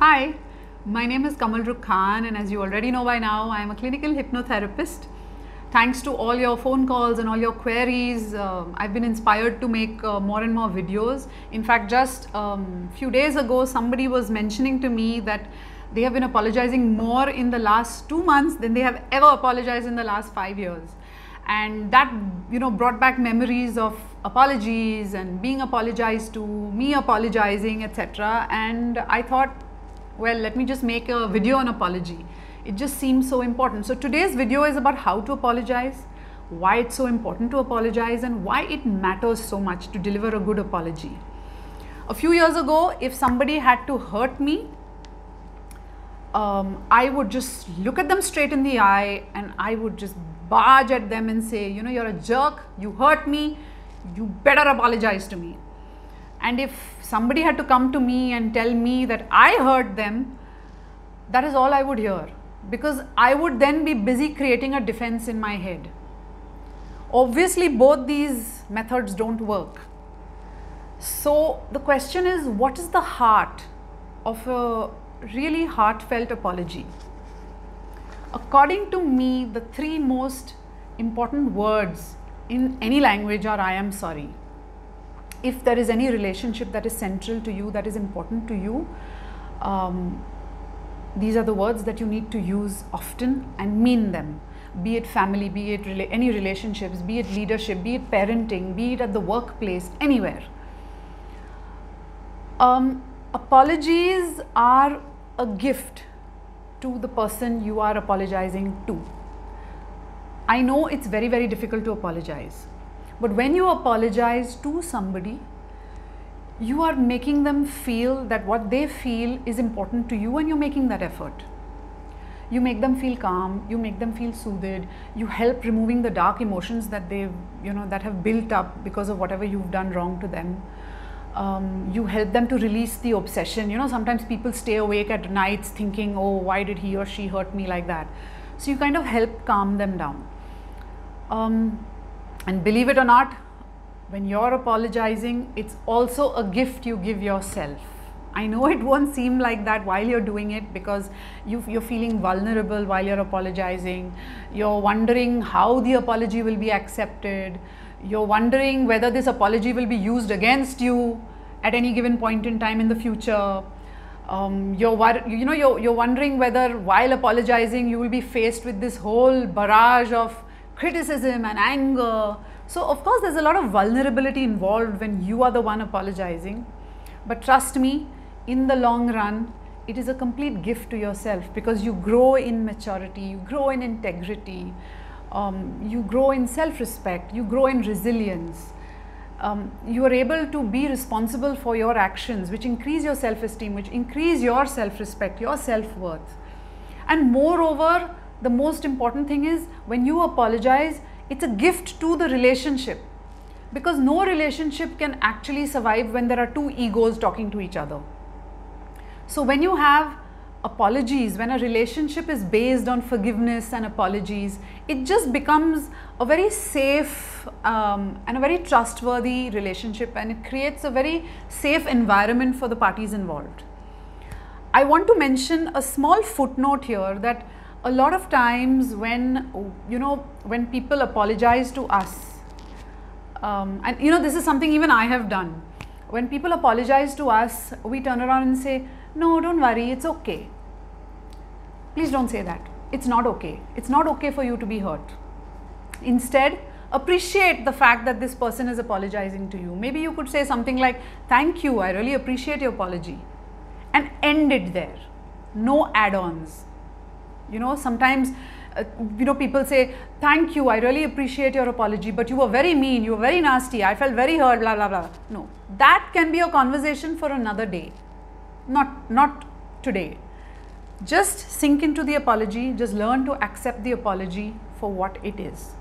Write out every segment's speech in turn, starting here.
Hi, my name is Kamal Rukh Khan, and as you already know by now, I am a clinical hypnotherapist. Thanks to all your phone calls and all your queries, I've been inspired to make more and more videos. In fact, just few days ago, somebody was mentioning to me that they have been apologizing more in the last 2 months than they have ever apologized in the last 5 years. And that brought back memories of apologies and being apologized to, me apologizing, etc. And I thought, well, let me just make a video on apology. It just seems so important. So today's video is about how to apologize, why it's so important to apologize, and why it matters so much to deliver a good apology. A few years ago, if somebody had to hurt me, I would just look at them straight in the eye and I would just barge at them and say, you're a jerk, you hurt me, you better apologize to me. And if somebody had to come to me and tell me that I hurt them, that is all I would hear, because I would then be busy creating a defense in my head. Obviously, both these methods don't work. So the question is, what is the heart of a really heartfelt apology? According to me, the 3 most important words in any language are I am sorry. If there is any relationship that is central to you, that is important to you, these are the words that you need to use often and mean them. Be it family, be it any relationships, be it leadership, be it parenting, be it at the workplace, anywhere. Apologies are a gift to the person you are apologizing to. I know it's very, very difficult to apologize. But when you apologize to somebody, you are making them feel that what they feel is important to you, and you're making that effort. You make them feel calm, you make them feel soothed, you help removing the dark emotions that they've, that have built up because of whatever you've done wrong to them. You help them to release the obsession. Sometimes people stay awake at nights thinking, oh, why did he or she hurt me like that? So you kind of help calm them down. And believe it or not, when you're apologizing, it's also a gift you give yourself. I know it won't seem like that while you're doing it, because you're feeling vulnerable while you're apologizing. You're wondering how the apology will be accepted. You're wondering whether this apology will be used against you at any given point in time in the future. You're wondering whether while apologizing you will be faced with this whole barrage of criticism and anger. So of course there's a lot of vulnerability involved when you are the one apologizing. But trust me, in the long run, it is a complete gift to yourself, because you grow in maturity, you grow in integrity, you grow in self-respect, you grow in resilience. You are able to be responsible for your actions, which increase your self-esteem, which increase your self-respect, your self-worth. And moreover, the most important thing is, when you apologize, it's a gift to the relationship, because no relationship can actually survive when there are 2 egos talking to each other. So when you have apologies, when a relationship is based on forgiveness and apologies, it just becomes a very safe and a very trustworthy relationship, and it creates a very safe environment for the parties involved. I want to mention a small footnote here, that a lot of times when, when people apologize to us, and this is something even I have done. When people apologize to us, we turn around and say, no, don't worry, it's okay. Please don't say that. It's not okay. It's not okay for you to be hurt. Instead, appreciate the fact that this person is apologizing to you. Maybe you could say something like, thank you, I really appreciate your apology. And end it there. No add-ons. Sometimes people say, thank you, I really appreciate your apology, but you were very mean, you were very nasty, I felt very hurt, blah, blah, blah. No, that can be a conversation for another day, not today. Just sink into the apology, just learn to accept the apology for what it is.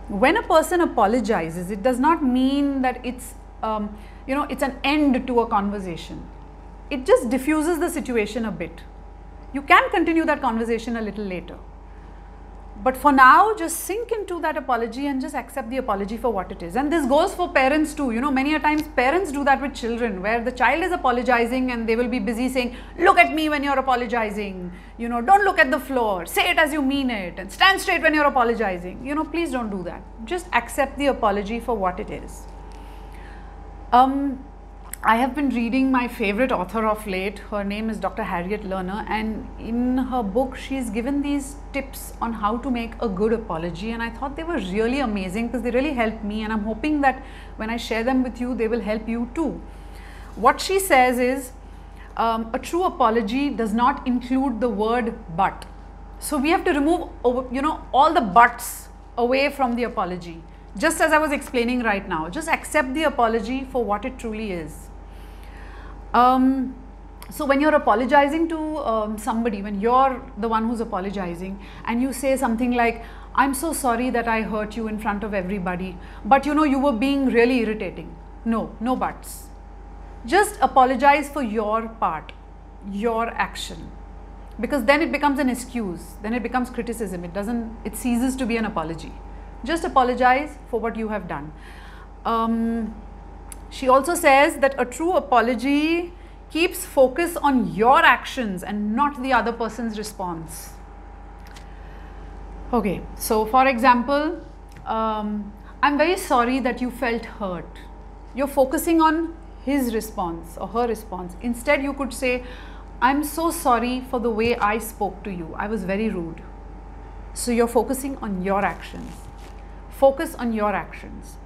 When a person apologizes, it does not mean that it's, it's an end to a conversation. It just diffuses the situation a bit. You can continue that conversation a little later. But for now, just sink into that apology and just accept the apology for what it is. And this goes for parents too. You know, many a times parents do that with children, where the child is apologizing and they will be busy saying, look at me when you're apologizing, you know, don't look at the floor, say it as you mean it, and stand straight when you're apologizing. You know, please don't do that. Just accept the apology for what it is. I have been reading my favorite author of late. Her name is Dr. Harriet Lerner, and in her book she's given these tips on how to make a good apology, and I thought they were really amazing because they really helped me, and I'm hoping that when I share them with you they will help you too. What she says is a true apology does not include the word but. So we have to remove, you know, all the buts away from the apology. Just as I was explaining right now, just accept the apology for what it truly is. So when you're apologizing to somebody, when you're the one who's apologizing and you say something like, I'm so sorry that I hurt you in front of everybody, but you know, you were being really irritating. No, no buts. Just apologize for your part, your action, because then it becomes an excuse, then it becomes criticism. It ceases to be an apology. Just apologize for what you have done. She also says that a true apology keeps focus on your actions and not the other person's response. Okay, so for example, I'm very sorry that you felt hurt. You're focusing on his response or her response. Instead, you could say, I'm so sorry for the way I spoke to you. I was very rude. So you're focusing on your actions. Focus on your actions.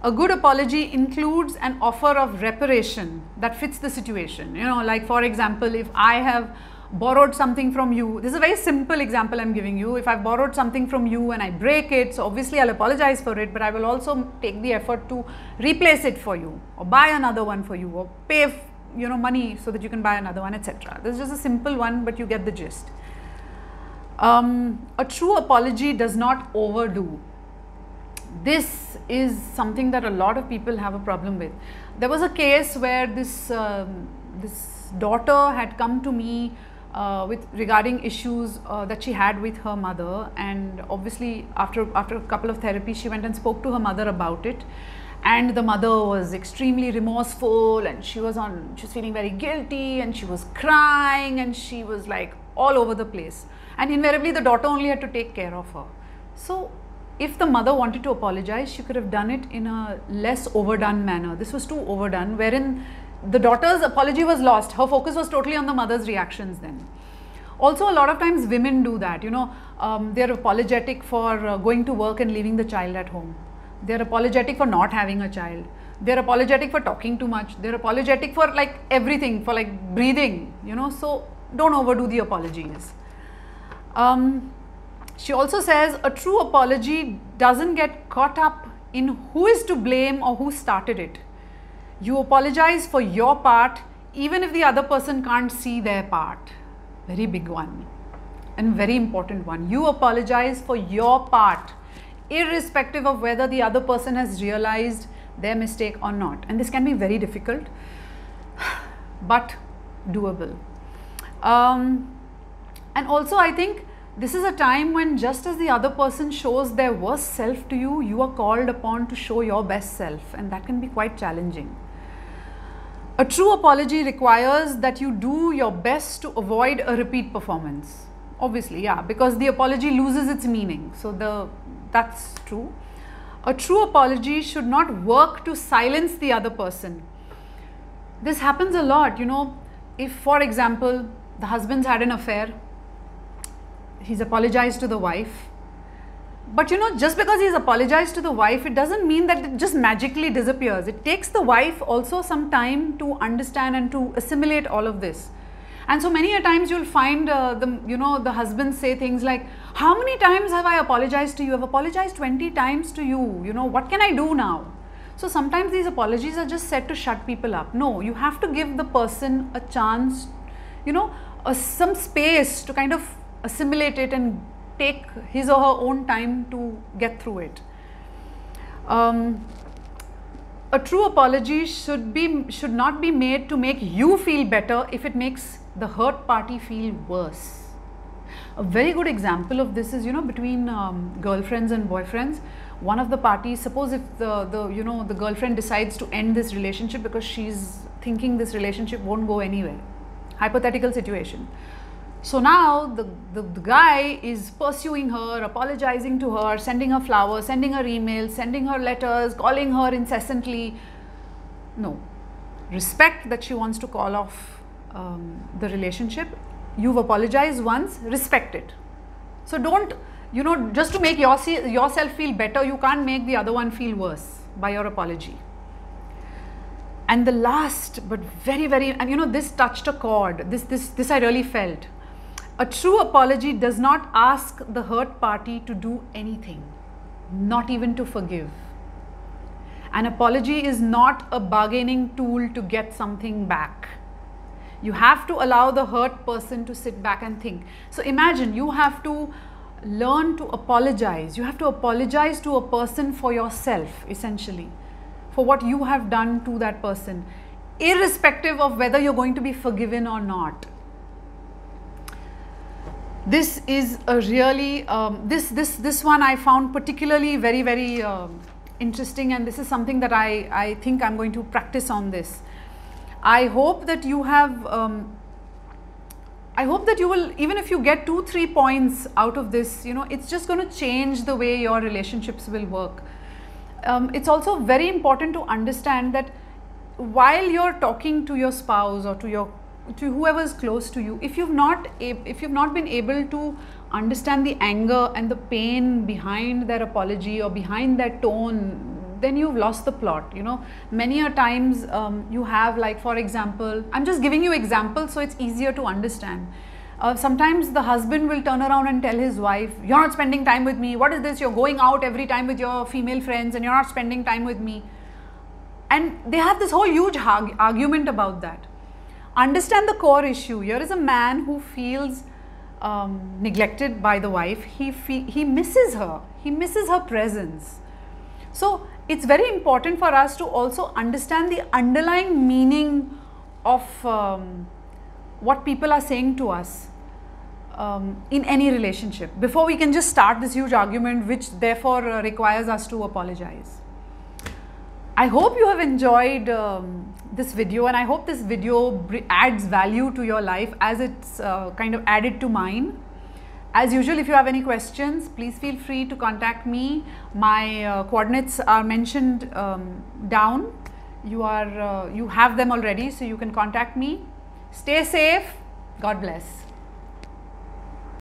A good apology includes an offer of reparation that fits the situation. You know, like for example, if I have borrowed something from you, this is a very simple example I'm giving you. If I've borrowed something from you and I break it, so obviously I'll apologize for it, but I will also take the effort to replace it for you, or buy another one for you, or pay, you know, money so that you can buy another one, etc. This is just a simple one, but you get the gist. A true apology does not overdo. This is something that a lot of people have a problem with. There was a case where this daughter had come to me regarding issues that she had with her mother, and obviously after a couple of therapies she went and spoke to her mother about it, and the mother was extremely remorseful, and she was feeling very guilty, and she was crying, and she was like all over the place, and invariably the daughter only had to take care of her. So if the mother wanted to apologize, she could have done it in a less overdone manner. This was too overdone, wherein the daughter's apology was lost. Her focus was totally on the mother's reactions then. Also, a lot of times women do that, you know, they're apologetic for going to work and leaving the child at home. They're apologetic for not having a child. They're apologetic for talking too much. They're apologetic for like everything, for like breathing, you know, so don't overdo the apologies. She also says a true apology doesn't get caught up in who is to blame or who started it. You apologize for your part even if the other person can't see their part. Very big one and very important one. You apologize for your part irrespective of whether the other person has realized their mistake or not. And this can be very difficult but doable. And also I think this is a time when just as the other person shows their worst self to you, you are called upon to show your best self, and that can be quite challenging. A true apology requires that you do your best to avoid a repeat performance. Obviously, yeah, because the apology loses its meaning. So that's true. A true apology should not work to silence the other person. This happens a lot, you know, if for example, the husband's had an affair, he's apologized to the wife, but you know, just because he's apologized to the wife, it doesn't mean that it just magically disappears. It takes the wife also some time to understand and to assimilate all of this. And so many a times you'll find the husbands say things like, how many times have I apologized to you? I've apologized 20 times to you. You know, what can I do now? So sometimes these apologies are just said to shut people up. No, you have to give the person a chance, you know, some space to kind of assimilate it and take his or her own time to get through it. A true apology should not be made to make you feel better if it makes the hurt party feel worse. A very good example of this is, between girlfriends and boyfriends. One of the parties, suppose if the girlfriend decides to end this relationship because she's thinking this relationship won't go anywhere. Hypothetical situation. So now the guy is pursuing her, apologizing to her, sending her flowers, sending her emails, sending her letters, calling her incessantly. No. Respect that she wants to call off the relationship. You've apologized once, respect it. So don't, just to make yourself feel better, you can't make the other one feel worse by your apology. And the last, but very, very, and this touched a chord. This I really felt. A true apology does not ask the hurt party to do anything, not even to forgive. An apology is not a bargaining tool to get something back. You have to allow the hurt person to sit back and think. So imagine you have to learn to apologize. You have to apologize to a person for yourself, essentially, for what you have done to that person, irrespective of whether you're going to be forgiven or not. This is a really, this one I found particularly very, very interesting, and this is something that I think I'm going to practice on this. I hope that you have, I hope that you will, even if you get 2-3 points out of this, it's just going to change the way your relationships will work. It's also very important to understand that while you're talking to your spouse or to whoever is close to you, if you've not been able to understand the anger and the pain behind their apology or behind their tone, then you've lost the plot. Many a times you have, like, for example, I'm just giving you examples so it's easier to understand. Sometimes the husband will turn around and tell his wife, "You're not spending time with me. What is this? You're going out every time with your female friends and you're not spending time with me." And they have this whole huge argument about that. Understand the core issue. Here is a man who feels neglected by the wife. He misses her. He misses her presence. So it's very important for us to also understand the underlying meaning of what people are saying to us in any relationship before we can just start this huge argument, which therefore requires us to apologize. I hope you have enjoyed this video, and I hope this video adds value to your life as it's kind of added to mine. As usual, if you have any questions, please feel free to contact me. My coordinates are mentioned down. You have them already, so you can contact me. Stay safe. God bless.